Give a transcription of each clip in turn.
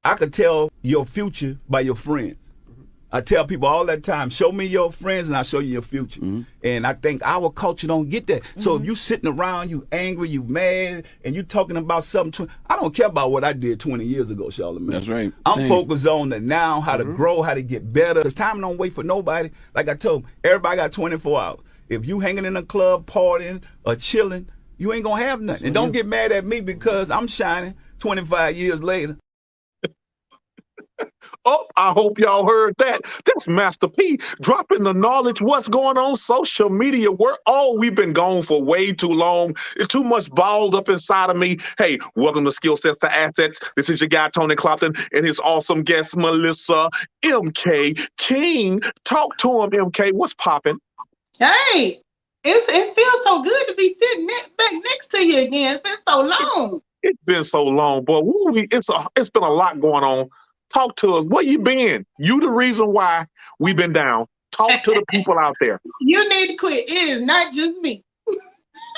I could tell your future by your friends. I tell people all that time, show me your friends and I'll show you your future. And I think our culture don't get that. So if you sitting around, you angry, you mad, and you talking about something, I don't care about what I did 20 years ago, Charlamagne. That's right. I'm focused on the now, how to grow, how to get better. Because time don't wait for nobody. Like I told them, everybody got 24 hours. If you hanging in a club, partying, or chilling, you ain't going to have nothing. And don't get mad at me because I'm shining 25 years later. Oh, I hope y'all heard that. That's Master P dropping the knowledge. What's going on social media? We've been gone for way too long. It's too much balled up inside of me. Hey, welcome to Skill Sets to Assets. This is your guy, Tony Clopton, and his awesome guest, Melissa MK King. Talk to him, MK. What's popping? Hey, it feels so good to be sitting back next to you again. It's been so long. It's been so long, boy. It's been a lot going on. Talk to us. Where you been? You the reason why we've been down. Talk to the people out there. You need to quit. It is not just me.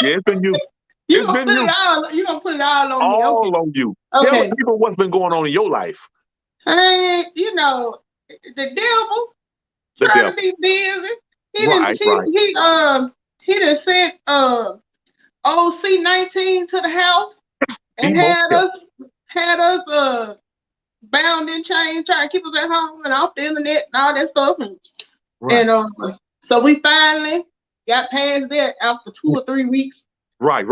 Yeah, it's been you. You're gonna put it all on me. All on you. Okay. Tell the people what's been going on in your life. Hey, the devil trying to be busy. He done sent OC-19 to the house and had us bound in chains, trying to keep us at home and off the internet and all that stuff. And so we finally got past that after 2 or 3 weeks. Right.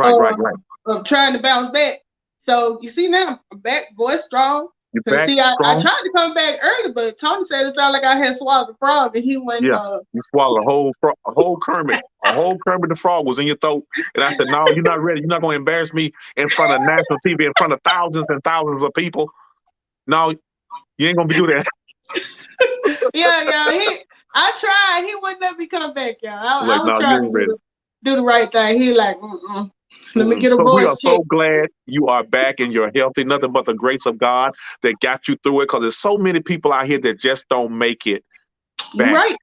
Of trying to bounce back. So you see now, I'm back, voice strong. You're back I tried to come back early, but Tony said it sounded like I had swallowed a frog, and he went. Yeah, you swallowed a whole Kermit. A whole Kermit the Frog was in your throat. And I said, no, you're not ready. You're not going to embarrass me in front of national TV, in front of thousands and thousands of people. No, you ain't going to do that. I tried. He wouldn't let me come back, y'all. I was no, trying to do the right thing. He like, let me get a voice. We are so glad you are back and you're healthy. Nothing but the grace of God that got you through it, because there's so many people out here that just don't make it back. Right.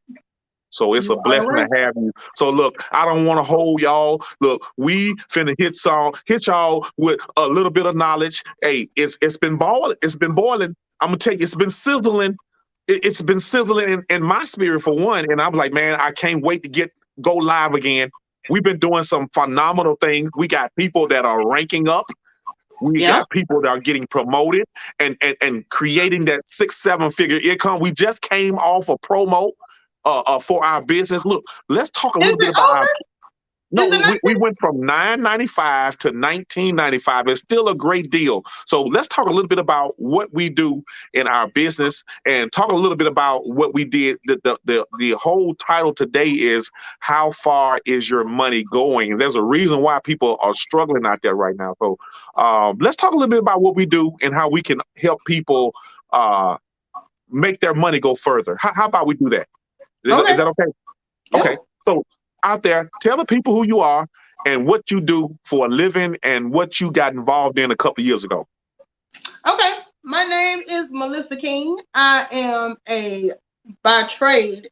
So it's a blessing to have you. So look, I don't want to hold y'all. Look, we finna hit y'all with a little bit of knowledge. Hey, it's been boiling. It's been boiling. I'm gonna tell you, it's been sizzling. It's been sizzling in my spirit for one. And I'm like, man, I can't wait to go live again. We've been doing some phenomenal things. We got people that are ranking up. We got people that are getting promoted and creating that 6-7 figure income. We just came off a promo for our business. Look, let's talk a little bit about we went from $9.95 to $19.95. It's still a great deal. So let's talk a little bit about what we do in our business and talk a little bit about what we did. The whole title today is How Far Is Your Money Going? And there's a reason why people are struggling out there right now. So let's talk a little bit about what we do and how we can help people make their money go further. How about we do that? Is that okay? Yeah. Okay. So out there, tell the people who you are and what you do for a living and what you got involved in a couple of years ago. Okay. My name is Melissa King. I am by trade,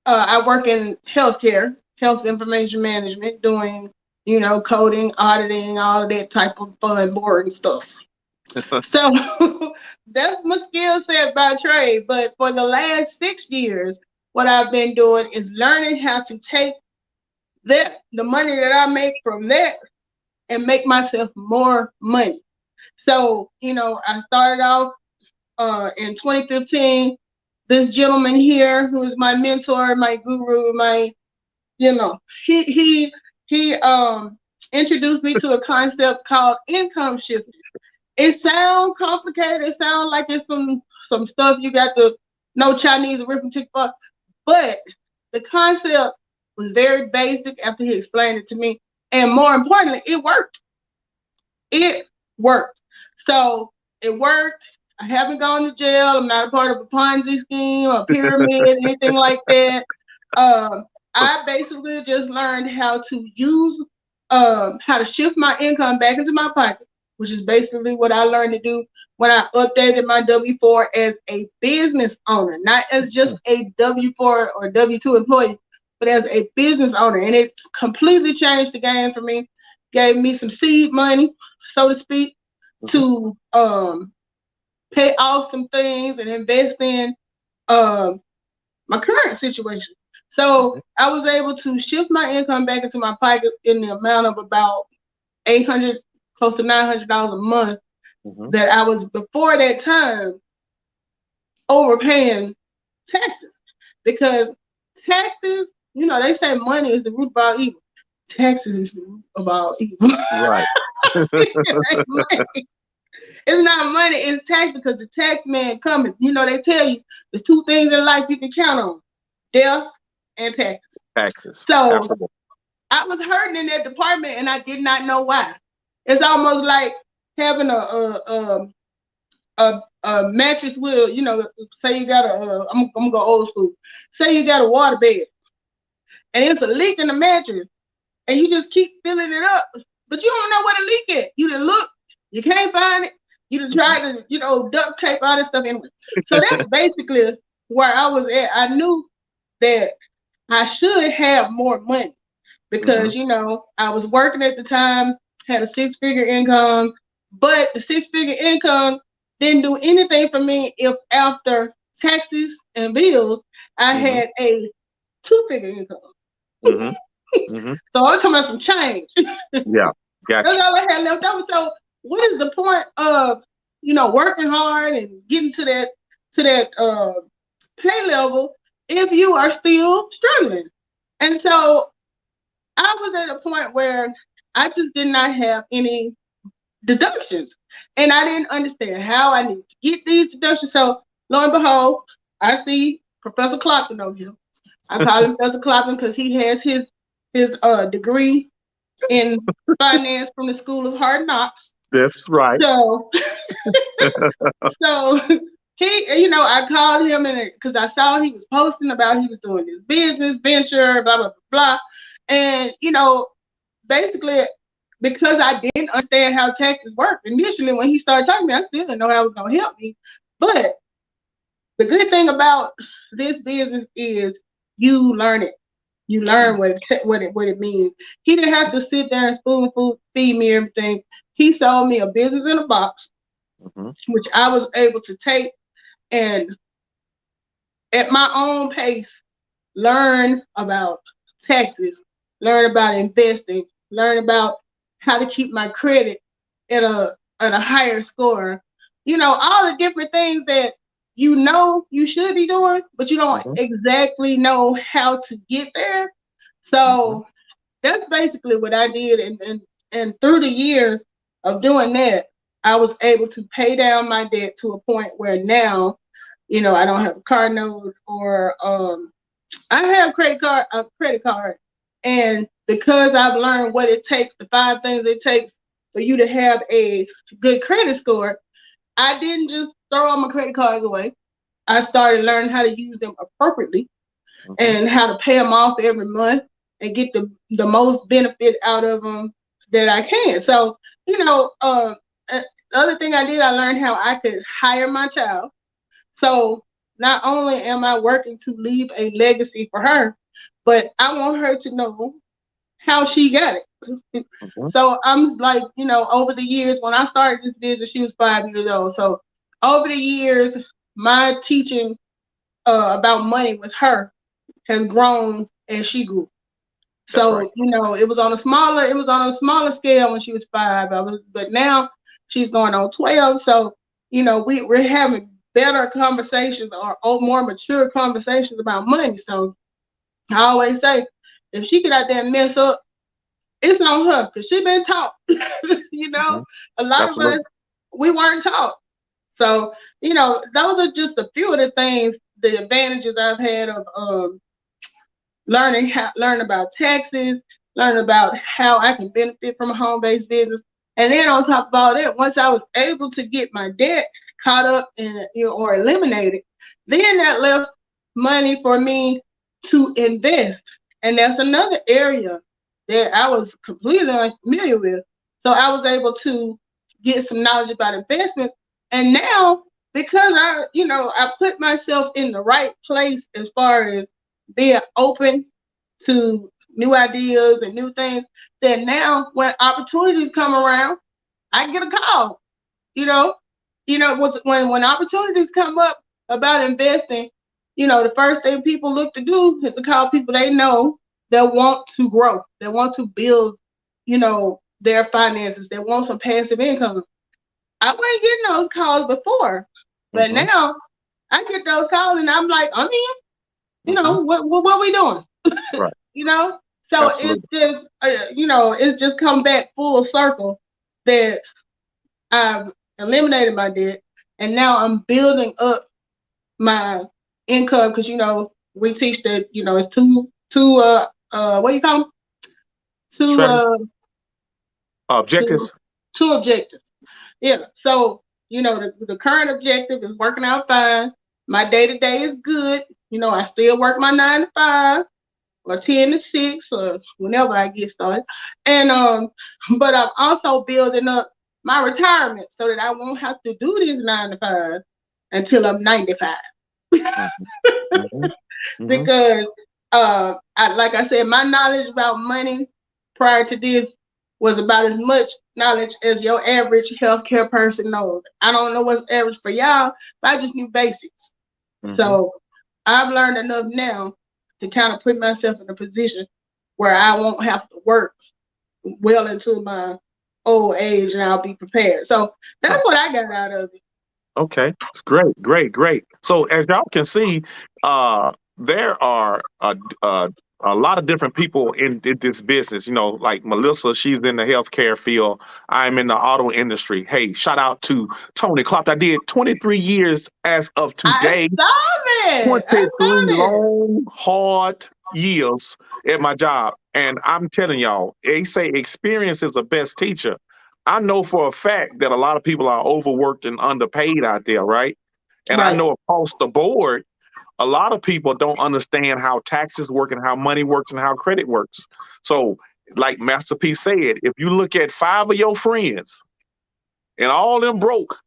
I work in healthcare, health information management, doing, coding, auditing, all of that type of fun, boring stuff. So that's my skill set by trade. But for the last 6 years, what I've been doing is learning how to take the money that I make from that and make myself more money. So, I started off in 2015. This gentleman here, who is my mentor, my guru, he introduced me to a concept called income shifting. It sounds complicated. It sounds like it's some stuff you got to know Chinese arithmetic for, but the concept was very basic after he explained it to me. And more importantly, it worked. It worked. So it worked. I haven't gone to jail. I'm not a part of a Ponzi scheme or pyramid, anything like that. I basically just learned how to use, how to shift my income back into my pocket, which is basically what I learned to do when I updated my W-4 as a business owner, not as just a W-4 or W-2 employee, but as a business owner. And it completely changed the game for me, gave me some seed money, so to speak, to pay off some things and invest in my current situation. So I was able to shift my income back into my pocket in the amount of about $800, close to $900 a month that I was before that time overpaying taxes. Because taxes, you know, they say money is the root of all evil. Taxes is the root of all evil. Right. It's not money, it's tax, because the tax man coming. You know, they tell you the two things in life you can count on: death and taxes. Taxes. So Absolutely. I was hurting in that department and I did not know why. It's almost like having a mattress with, you know, say you got I'm gonna go old school. Say you got a water bed and it's a leak in the mattress and you just keep filling it up, but you don't know where the leak is. You done look, you can't find it. You done try to, you know, duct tape all this stuff anyway. So that's basically where I was at. I knew that I should have more money because, you know, I was working at the time, had a 6-figure income, but the 6-figure income didn't do anything for me if after taxes and bills, I had a 2-figure income. So I'm talking about some change. Yeah, gotcha. That's all I had left over. So what is the point of, you know, working hard and getting to that pay level if you are still struggling? And so I was at a point where I just did not have any deductions, and I didn't understand how I needed to get these deductions. So lo and behold, I see Professor Clopton over here. I call him Professor Clopton because he has his degree in finance from the School of Hard Knocks. That's right. So, so he, you know, I called him and because I saw he was posting about he was doing this business venture, blah blah blah, and you know, basically because I didn't understand how taxes work initially when he started talking to me, I still didn't know how it was gonna help me. But the good thing about this business is you learn it. You learn what it means. He didn't have to sit there and spoon feed me everything. He sold me a business in a box, which I was able to take and at my own pace learn about taxes, learn about investing, learn about how to keep my credit at a higher score. You know, all the different things that you know you should be doing, but you don't exactly know how to get there. So that's basically what I did. And through the years of doing that, I was able to pay down my debt to a point where now, you know, I don't have a car note or I have a credit card. And because I've learned what it takes, the 5 things it takes for you to have a good credit score, I didn't just throw all my credit cards away. I started learning how to use them appropriately and how to pay them off every month and get the most benefit out of them that I can. So, you know, the other thing I did, I learned how I could hire my child. So not only am I working to leave a legacy for her, but I want her to know how she got it. So I'm like, you know, over the years, when I started this business, she was 5 years old. So over the years, my teaching about money with her has grown as she grew. So you know, it was on a smaller scale when she was 5. But now she's going on 12. So you know, we're having better conversations or more mature conversations about money. So I always say, if she get out there and mess up, it's on her because she been taught. You know, a lot of us, we weren't taught. So, you know, those are just a few of the things, the advantages I've had of learning about taxes, learn about how I can benefit from a home-based business. And then on top of all that, once I was able to get my debt caught up and, you know, or eliminated, then that left money for me to invest. And that's another area that I was completely unfamiliar with. So I was able to get some knowledge about investments. And now, because I put myself in the right place as far as being open to new ideas and new things, that now when opportunities come around, I get a call, you know, you know, when opportunities come up about investing, you know, the first thing people look to do is to call people they know that want to grow, that want to build, you know, their finances, that want some passive income. I wasn't getting those calls before, but now I get those calls and I'm like, I'm in. You know, what we doing? Right. You know, so Absolutely. it's just, you know, it's just come back full circle that I've eliminated my debt, and now I'm building up my income because, you know, we teach that, you know, it's two what do you call them? Objectives. Two objectives. Yeah. So, you know, the current objective is working out fine. My day-to-day is good. You know, I still work my 9 to 5 or 10 to 6 or whenever I get started. And but I'm also building up my retirement so that I won't have to do this 9 to 5 until I'm 95. Because like I said, my knowledge about money prior to this was about as much knowledge as your average healthcare person knows. I don't know what's average for y'all, but I just knew basics. So I've learned enough now to kind of put myself in a position where I won't have to work well into my old age, and I'll be prepared. So that's what I got out of it. Okay, it's great. So as y'all can see, there are a lot of different people in this business. You know, like Melissa, she's in the healthcare field. I'm in the auto industry. Hey, shout out to Tony Klopp. I did 23 years as of today. I saw it. 23 long, hard years at my job. And I'm telling y'all, they say experience is the best teacher. I know for a fact that a lot of people are overworked and underpaid out there, right? And I know across the board, a lot of people don't understand how taxes work and how money works and how credit works. So, like Master P said, if you look at 5 of your friends and all them broke,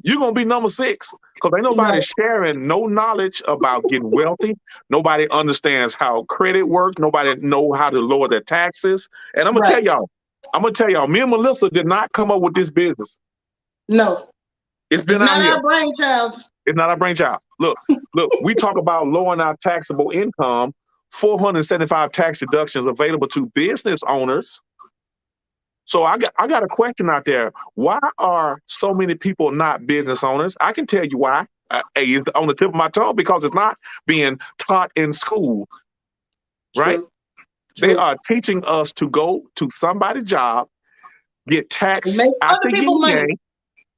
you're going to be number 6 because ain't nobody sharing no knowledge about getting wealthy. Nobody understands how credit works. Nobody know how to lower their taxes. And I'm going to tell y'all, me and Melissa did not come up with this business. No. It's been out here. Our brainchild. It's not our brainchild. Look, we talk about lowering our taxable income, 475 tax deductions available to business owners. So I got a question out there. Why are so many people not business owners? I can tell you why. It's on the tip of my tongue because it's not being taught in school, right? They are teaching us to go to somebody's job, get taxed out the yin-yang.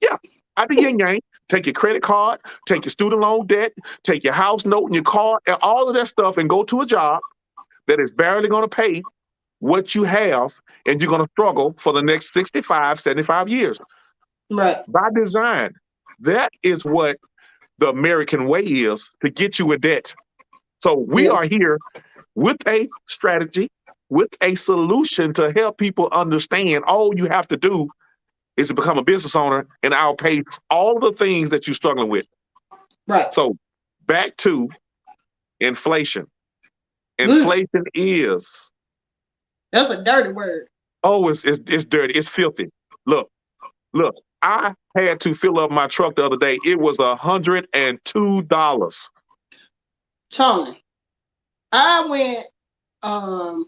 Yeah, out the yin-yang. Take your credit card, take your student loan debt, take your house note and your car, and all of that stuff, and go to a job that is barely going to pay what you have, and you're going to struggle for the next 65, 75 years. Right. By design. That is what the American way is, to get you a debt. So we are here with a strategy, with a solution to help people understand all you have to do is to become a business owner, and I'll pay all the things that you're struggling with. Right. So back to inflation. Inflation is. That's a dirty word. Oh, it's dirty. It's filthy. Look. I had to fill up my truck the other day. It was $102. Tony, I went, and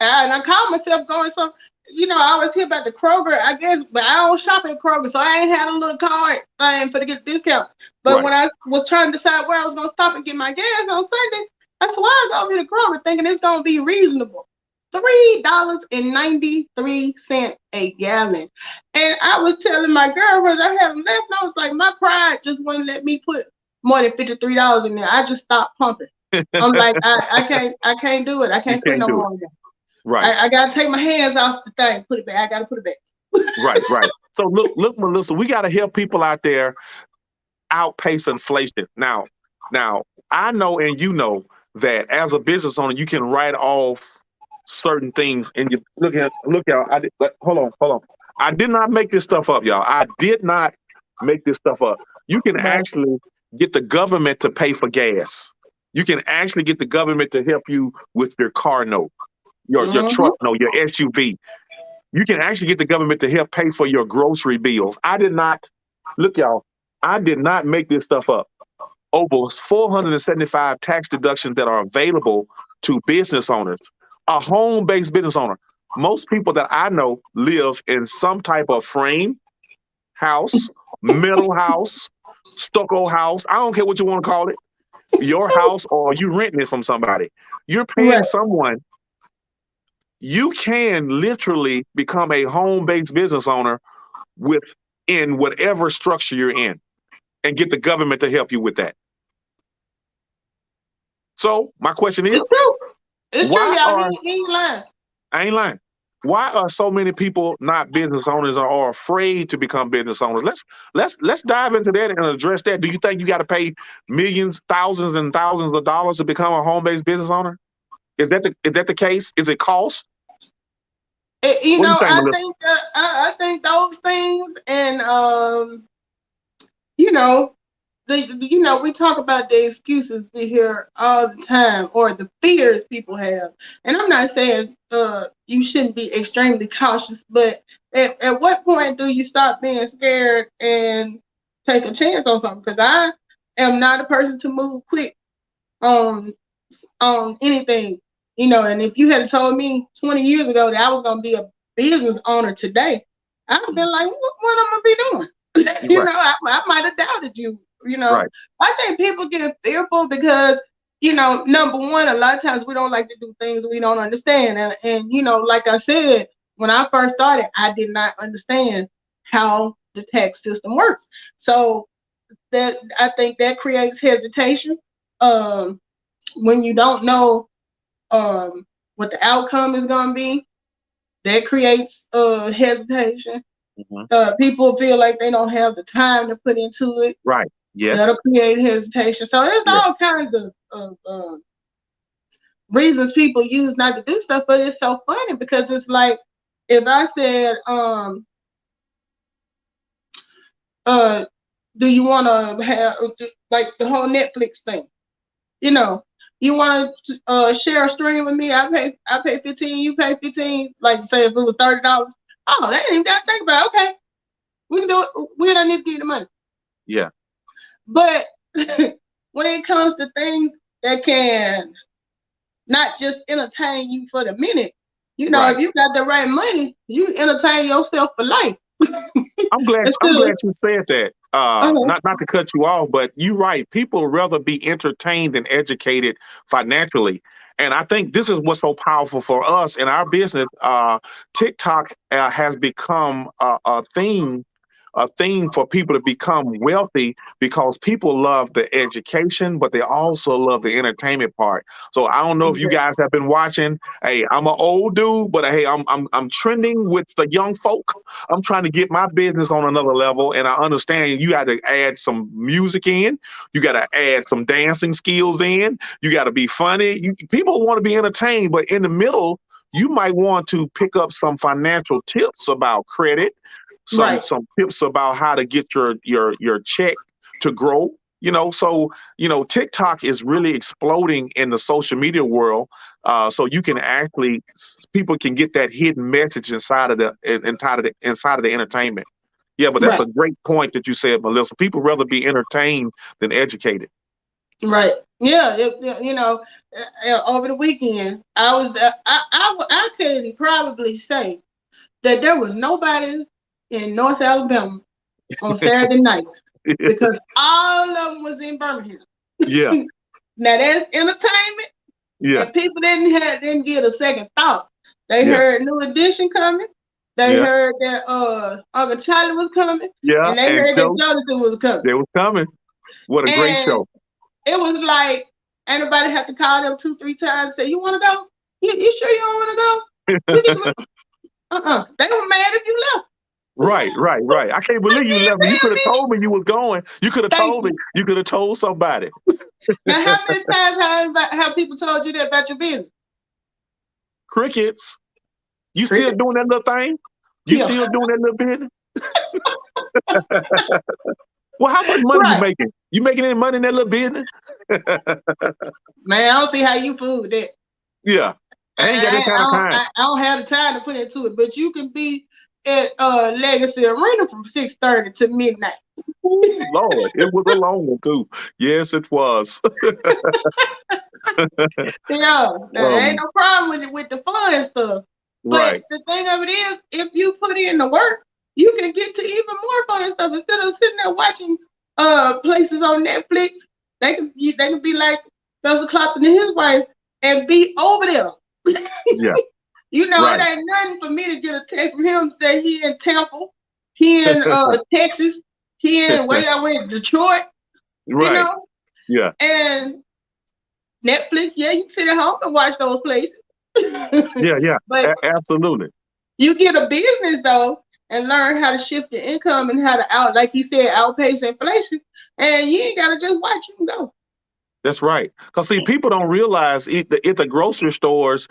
I called myself going, so, you know, I always hear about the Kroger, I guess, but I don't shop at Kroger, so I ain't had a little card thing for to get a discount. But when I was trying to decide where I was going to stop and get my gas on Sunday, that's why I go to the Kroger thinking it's going to be reasonable. $3.93 a gallon. And I was telling my girlfriends I had them left, and I was like, my pride just wouldn't let me put more than $53 in there. I just stopped pumping. I'm like, I can't do it. I can't put no more in there. Right. I gotta take my hands off the thing, put it back. I gotta put it back. Right. So look, Melissa, we gotta help people out there outpace inflation. Now, I know and you know that as a business owner, you can write off certain things, and you look, y'all. Hold on. I did not make this stuff up, y'all. I did not make this stuff up. You can actually get the government to pay for gas. You can actually get the government to help you with your car note, your truck note, your SUV. You can actually get the government to help pay for your grocery bills. I did not Look, y'all, I did not make this stuff up. Over 475 tax deductions that are available to business owners, a home-based business owner. Most people that I know live in some type of frame house, metal house, stucco house. I don't care what you want to call it, your house, or you renting it from somebody. You're paying Right. someone. You can literally become a home-based business owner within whatever structure you're in and get the government to help you with that. So my question is, It's true. It's true, why y'all. are, He ain't lying. I ain't lying. Why are so many people not business owners or afraid to become business owners? Let's dive into that and address that. Do you think you got to pay millions, thousands, and thousands of dollars to become a home-based business owner? Is that the case? Is it cost? You What do know, you think, I Melissa? think I think those things, and you know, we talk about the excuses we hear all the time, or the fears people have. And I'm not saying you shouldn't be extremely cautious, but at what point do you stop being scared and take a chance on something? Because I am not a person to move quick on anything, and if you had told me 20 years ago that I was going to be a business owner today, I'd have been like, what am I be doing? Right. I might have doubted you. Right. I think people get fearful because, number one, a lot of times we don't like to do things we don't understand. And like I said, when I first started, I did not understand how the tax system works. So that I think that creates hesitation. When you don't know what the outcome is going to be, that creates hesitation. Mm-hmm. People feel like they don't have the time to put into it. Right. Yes. That'll create hesitation. So there's all kinds of reasons people use not to do stuff, but it's so funny because it's like if I said, do you want to have like the whole Netflix thing? You want to share a stream with me? I pay 15, you pay 15. Like say if it was $30, oh, they ain't even got to think about it. Okay, we can do it. We don't need to give you the money. Yeah. But when it comes to things that can not just entertain you for the minute, Right. if you got the right money, you entertain yourself for life. I'm glad you said that. Not to cut you off, but you're right. People rather be entertained than educated financially. And I think this is what's so powerful for us in our business. TikTok has become a theme for people to become wealthy because people love the education, but they also love the entertainment part. So I don't know if you guys have been watching. Hey, I'm an old dude, but hey, I'm trending with the young folk. I'm trying to get my business on another level, and I understand you got to add some music in. You got to add some dancing skills in. You got to be funny. People want to be entertained, but in the middle, you might want to pick up some financial tips about credit. Some tips about how to get your check to grow, so TikTok is really exploding in the social media world. So you can actually, people can get that hidden message inside of the entertainment. Yeah, but that's a great point that you said, Melissa. People rather be entertained than educated. Right. Yeah. Over the weekend, I could probably say that there was nobody in North Alabama on Saturday night because all of them was in Birmingham. Yeah. Now that's entertainment. Yeah. And people didn't get a second thought. They heard New Edition coming. They heard that Uncle Charlie was coming. Yeah. And they heard that Jonathan was coming. They was coming. What a great show. It was like anybody had to call them 2-3 times and say, you want to go? You sure you don't want to go? They were mad if you left. Right. I can't believe you left me. You could have told me you was going. You could have told me. You could have told somebody. Now, how many times have people told you that about your business? Crickets. You still doing that little thing? You still doing that little business? Well, how much money you making? You making any money in that little business? Man, I don't see how you fool with that. Yeah. I ain't got that kind of time. I don't have the time to put into it, but you can be at Legacy Arena from 6:30 to midnight. Ooh, Lord, it was a long one too. Yes, it was. Yeah, now, there ain't no problem with the fun stuff. Right. But the thing of it is, if you put in the work, you can get to even more fun stuff instead of sitting there watching places on Netflix. They can be like Phil Clapton and his wife and be over there. Yeah. You know, Right. it ain't nothing for me to get a text from him say he in Tampa, he in Texas, he in where y'all went, Detroit. Right. You know? Yeah. And Netflix, yeah, you can sit at home and watch those places. Yeah. But Absolutely. you get a business though and learn how to shift your income and how to like you said, outpace inflation. And you ain't gotta just watch, you can go. That's right. Because see, people don't realize at the grocery stores,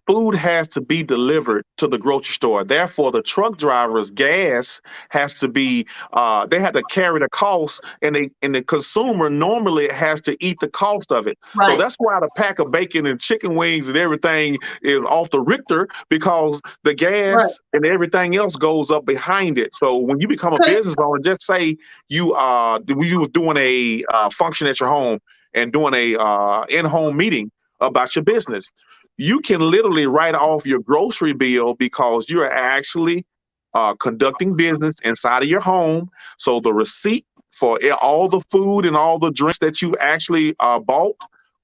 food has to be delivered to the grocery store. Therefore, the truck drivers' gas has to be. They have to carry the cost, and the consumer normally has to eat the cost of it. Right. So that's why the pack of bacon and chicken wings and everything is off the Richter, because the gas and everything else goes up behind it. So when you become a business owner, just say you were doing a function at your home and doing a in-home meeting about your business, you can literally write off your grocery bill because you're actually conducting business inside of your home. So the receipt for all the food and all the drinks that you actually bought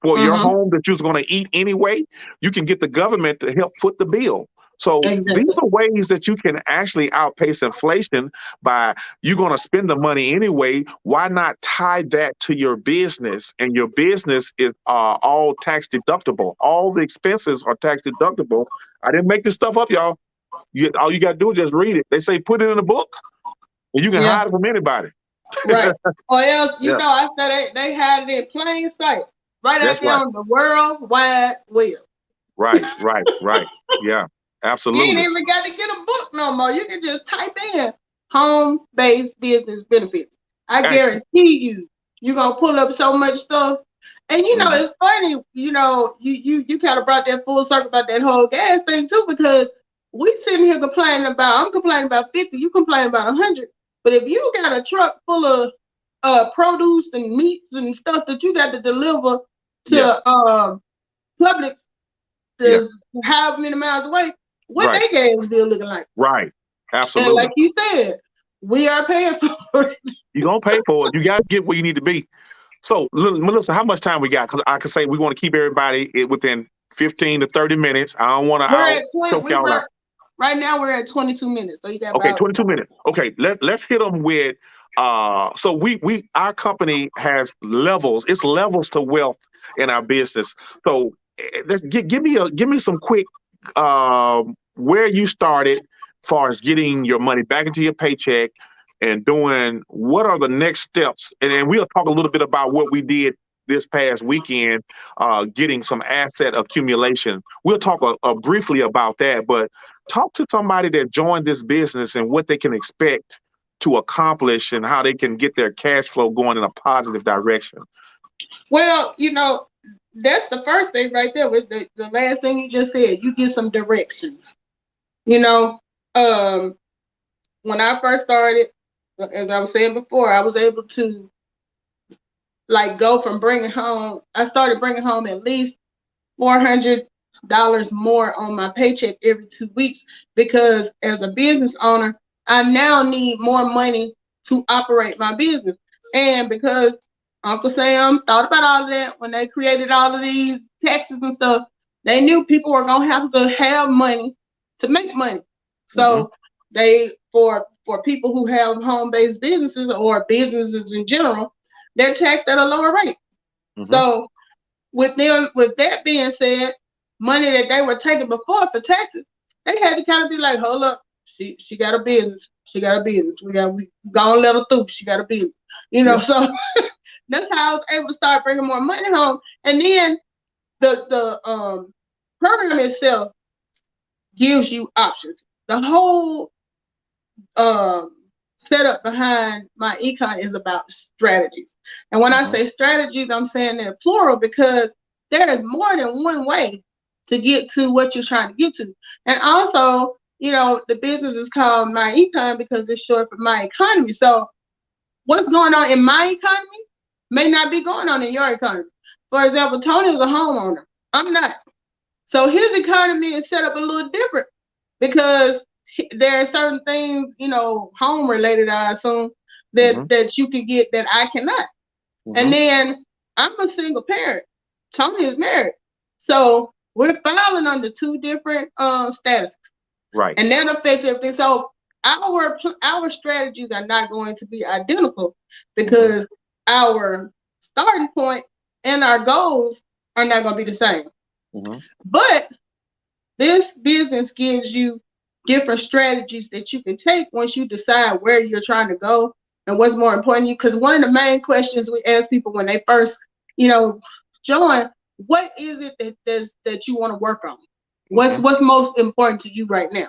for your home that you're going to eat anyway, you can get the government to help foot the bill. So these are ways that you can actually outpace inflation by you're going to spend the money anyway. Why not tie that to your business? And your business is all tax deductible. All the expenses are tax deductible. I didn't make this stuff up, y'all. All you got to do is just read it. They say put it in a book, and you can hide it from anybody. Right. Or else, you know, I said they had it in plain sight. Right out there on the World Wide Web. Right. Yeah. Absolutely. You ain't even got to get a book no more. You can just type in home-based business benefits. I guarantee you're going to pull up so much stuff. And, you know, it's funny, you know, you kind of brought that full circle about that whole gas thing, too, because we sitting here I'm complaining about 50, you complain about 100. But if you got a truck full of produce and meats and stuff that you got to deliver to Publix, however many miles away, what they gas bill looking like? Right. Absolutely. And like you said, we are paying for it. You're going to pay for it. You got to get where you need to be. So, Melissa, how much time we got? Because I can say we want to keep everybody within 15 to 30 minutes. I don't want to choke y'all out. Right now, we're at 22 minutes. So you got 22 minutes. Okay, let's hit them with. So our company has levels. It's levels to wealth in our business. So let's give me some quick where you started, as far as getting your money back into your paycheck and doing what are the next steps. And we'll talk a little bit about what we did this past weekend, getting some asset accumulation. We'll talk briefly about that, but talk to somebody that joined this business and what they can expect to accomplish and how they can get their cash flow going in a positive direction. Well, you know, that's the first thing right there. With the last thing you just said, you get some directions. You know, when I first started, as I was saying before, I was able to go from bringing home. I started bringing home at least $400 more on my paycheck every 2 weeks, because as a business owner, I now need more money to operate my business. And because Uncle Sam thought about all of that when they created all of these taxes and stuff, they knew people were going to have money to make money. So they, for people who have home-based businesses or businesses in general, they're taxed at a lower rate. So with that being said, money that they were taking before for taxes, they had to kind of be like, hold up, she got a business. She got a business. We gonna let her through. She got a business. You know, so that's how I was able to start bringing more money home. And then the program itself gives you options. The whole setup behind my econ is about strategies. And when I say strategies, I'm saying they're plural, because there is more than one way to get to what you're trying to get to. And also, the business is called My Econ because it's short for My Economy. So what's going on in my economy may not be going on in your economy. For example, Tony is a homeowner. I'm not. So his economy is set up a little different because there are certain things, home related, I assume, that you can get that I cannot. And then I'm a single parent. Tony is married. So we're filing under two different statuses. Right. And that affects everything. So our strategies are not going to be identical because our starting point and our goals are not going to be the same. But this business gives you different strategies that you can take once you decide where you're trying to go and what's more important to you. Because one of the main questions we ask people when they first, join, what is it that you want to work on? What's most important to you right now?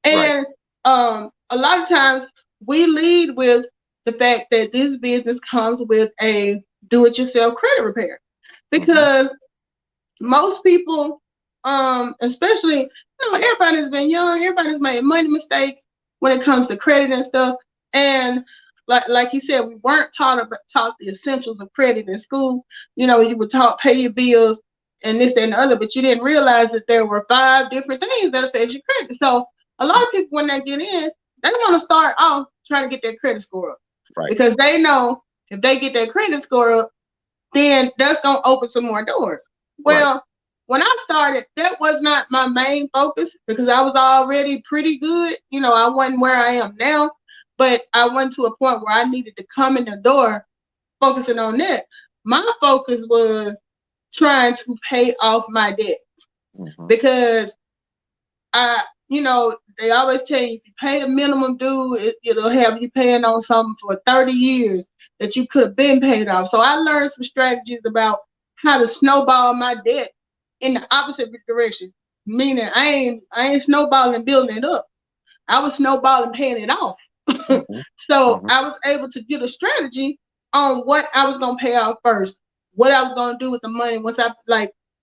And a lot of times we lead with the fact that this business comes with a do-it-yourself credit repair, because most people, especially, everybody's been young, everybody's made money mistakes when it comes to credit and stuff. And like you said, we weren't taught the essentials of credit in school. You were taught pay your bills and this, that, and the other, but you didn't realize that there were 5 different things that affect your credit. So a lot of people, when they get in, they want to start off trying to get their credit score up. Right. Because they know if they get their credit score up, then that's going to open some more doors. Well, when I started, that was not my main focus because I was already pretty good. I wasn't where I am now, but I went to a point where I needed to come in the door focusing on that. My focus was trying to pay off my debt because they always tell you if you pay the minimum due, it'll have you paying on something for 30 years that you could have been paid off. So I learned some strategies about how to snowball my debt in the opposite direction, meaning I ain't snowballing and building it up. I was snowballing paying it off. So I was able to get a strategy on what I was going to pay off first, what I was going to do with the money once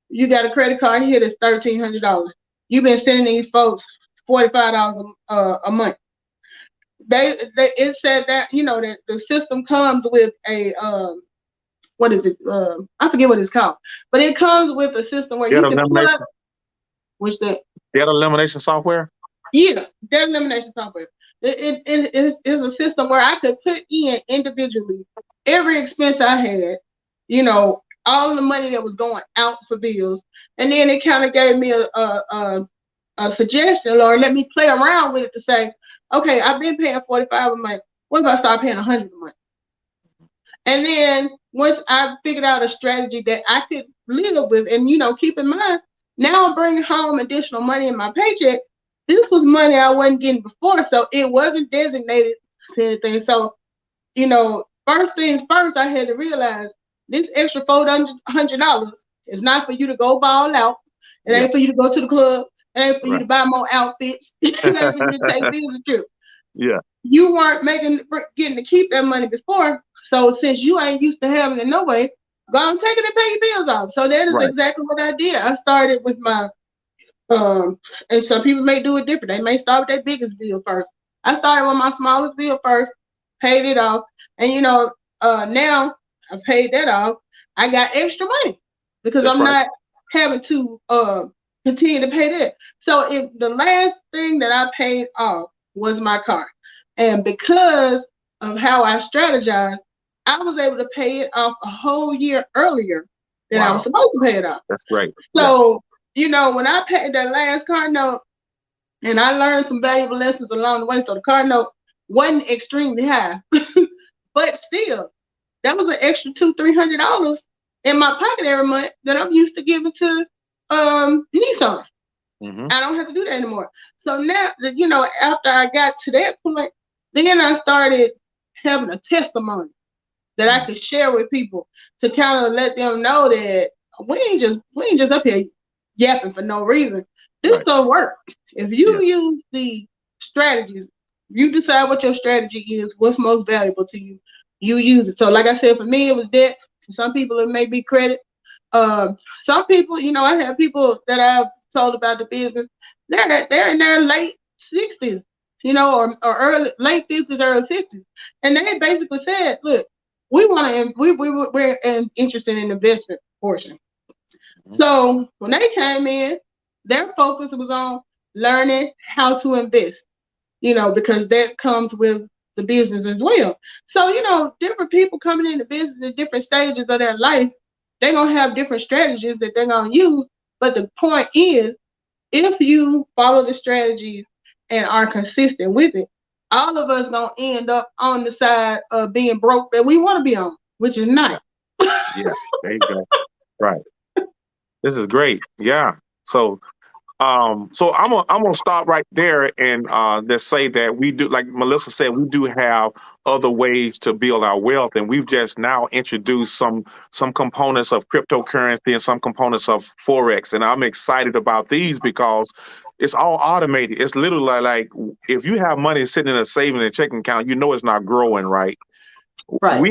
you got a credit card here that's $1,300. You've been sending these folks $45 a month. It said that that the system comes with a what is it? I forget what it's called, but it comes with a system where you can pull up. What's that? Debt elimination software. Yeah, debt elimination software. It is a system where I could put in individually every expense I had, all the money that was going out for bills, and then it kind of gave me a suggestion or let me play around with it to say, okay, I've been paying $45 a month. What if I start paying $100 a month? And then once I figured out a strategy that I could live with, and keep in mind, now I'm bringing home additional money in my paycheck. This was money I wasn't getting before, so it wasn't designated to anything. So, first things first, I had to realize this extra $400 is not for you to go ball out. It ain't for you to go to the club. It ain't for you to buy more outfits. It ain't for you to take business trips. Yeah. You weren't getting to keep that money before. So since you ain't used to having it no way, go and take it and pay your bills off. So that is exactly what I did. I started with my and some people may do it different. They may start with their biggest bill first. I started with my smallest bill first, paid it off, and now I've paid that off. I got extra money because I'm not having to continue to pay that. So if the last thing that I paid off was my car, and because of how I strategized, I was able to pay it off a whole year earlier than I was supposed to pay it off. That's great. So when I paid that last car note, and I learned some valuable lessons along the way. So the car note wasn't extremely high, but still, that was an extra $200-300 in my pocket every month that I'm used to giving to Nissan. I don't have to do that anymore. So now, after I got to that point, then I started having a testimony that I could share with people to kind of let them know that we ain't just up here yapping for no reason. This will work. If you use the strategies, you decide what your strategy is, what's most valuable to you, you use it. So like I said, for me, it was debt. For some people, it may be credit. Some people, I have people that I've told about the business. They're in their late 60s, you know, or late 50s, early 60s, and they basically said, "Look, we're interested in investment portion." So when they came in, their focus was on learning how to invest, you know, because that comes with the business as well. So, you know, different people coming into business at different stages of their life, they're going to have different strategies that they're going to use. But the point is, if you follow the strategies and are consistent with it, all of us going to end up on the side of being broke that we want to be on, which is not. Yeah, there you go. Right. This is great. Yeah. So so I'm gonna stop right there and just say that we do, like Melissa said, we do have other ways to build our wealth, and we've just now introduced some components of cryptocurrency and some components of forex, and I'm excited about these because it's all automated. It's literally like if you have money sitting in a saving and checking account, you know it's not growing, right? Right.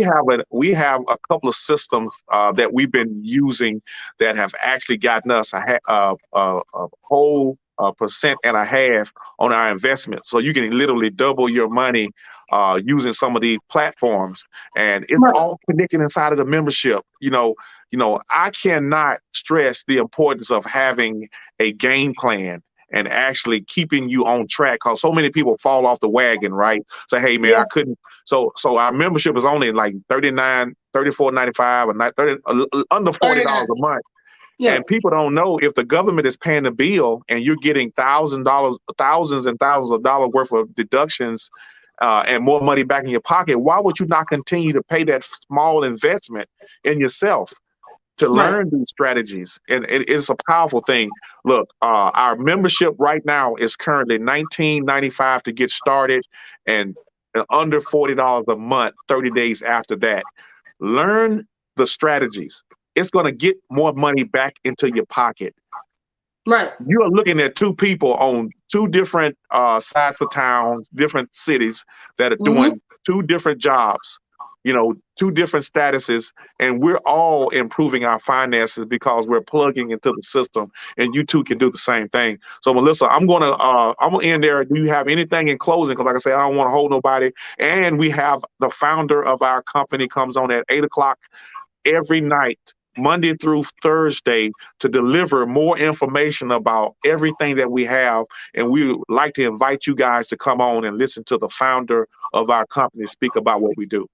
We have a couple of systems that we've been using that have actually gotten us a whole percent and a half on our investment. So you can literally double your money using some of these platforms, and it's Right. all connected inside of the membership. I cannot stress the importance of having a game plan and actually keeping you on track, because so many people fall off the wagon, right? Say, hey man, Yeah. I couldn't. So our membership is only like $34.95 or not 30, under $40 a month. Yeah. And people don't know, if the government is paying the bill and you're getting thousands and thousands of dollars worth of deductions and more money back in your pocket, why would you not continue to pay that small investment in yourself to Right. learn these strategies? And it's a powerful thing. Look, our membership right now is currently $19.95 to get started, and under $40 a month, 30 days after that. Learn the strategies. It's going to get more money back into your pocket. Right. You are looking at two people on two different sides of town, different cities, that are doing two different jobs, two different statuses, and we're all improving our finances because we're plugging into the system, and you too can do the same thing. So Melissa, I'm gonna end there. Do you have anything in closing? Because like I said, I don't want to hold nobody. And we have the founder of our company comes on at 8:00 every night, Monday through Thursday, to deliver more information about everything that we have. And we would like to invite you guys to come on and listen to the founder of our company speak about what we do.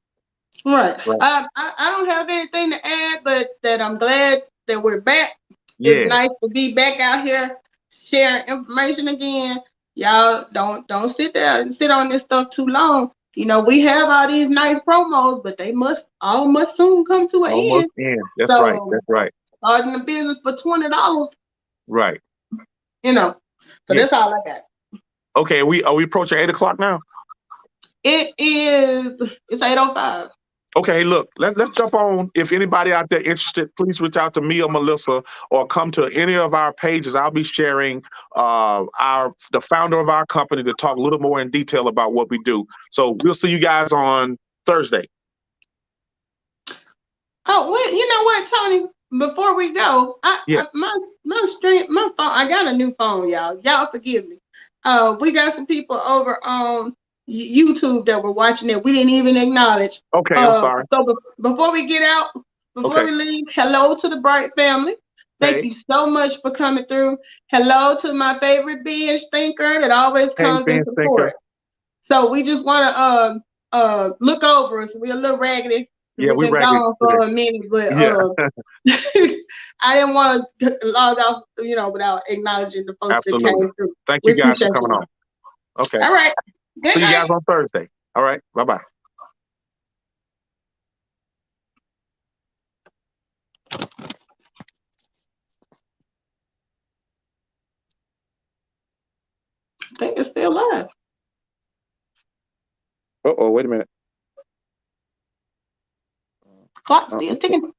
Right. I don't have anything to add, but that I'm glad that we're back. Yeah. It's nice to be back out here sharing information again. Y'all don't sit there and sit on this stuff too long. You know, we have all these nice promos, but they must soon come to an Almost end. end. That's So, right. That's right. Starting the business for $20. Right. You know. So Yeah. that's all I got. Okay, are we approaching 8:00 now? It's 8:05. Okay, look, let's jump on. If anybody out there interested, please reach out to me or Melissa, or come to any of our pages. I'll be sharing the founder of our company to talk a little more in detail about what we do. So we'll see you guys on Thursday. Oh, well, you know what, Tony? Before we go, my phone. I got a new phone, y'all. Y'all forgive me. We got some people over on YouTube that were watching it. We didn't even acknowledge. Okay, I'm sorry. So before we get out, before we leave, hello to the Bright family. Thank you so much for coming through. Hello to my favorite binge thinker that always comes in support. So we just want to look over us. We're a little raggedy. Yeah, we've been gone for a minute, but I didn't want to log off, without acknowledging the folks that came through. Thank you guys for coming on. Okay. All right. Good See night. you guys on Thursday. All right. Bye-bye. I think it's still live. Uh-oh, wait a minute. Clock's still ticking.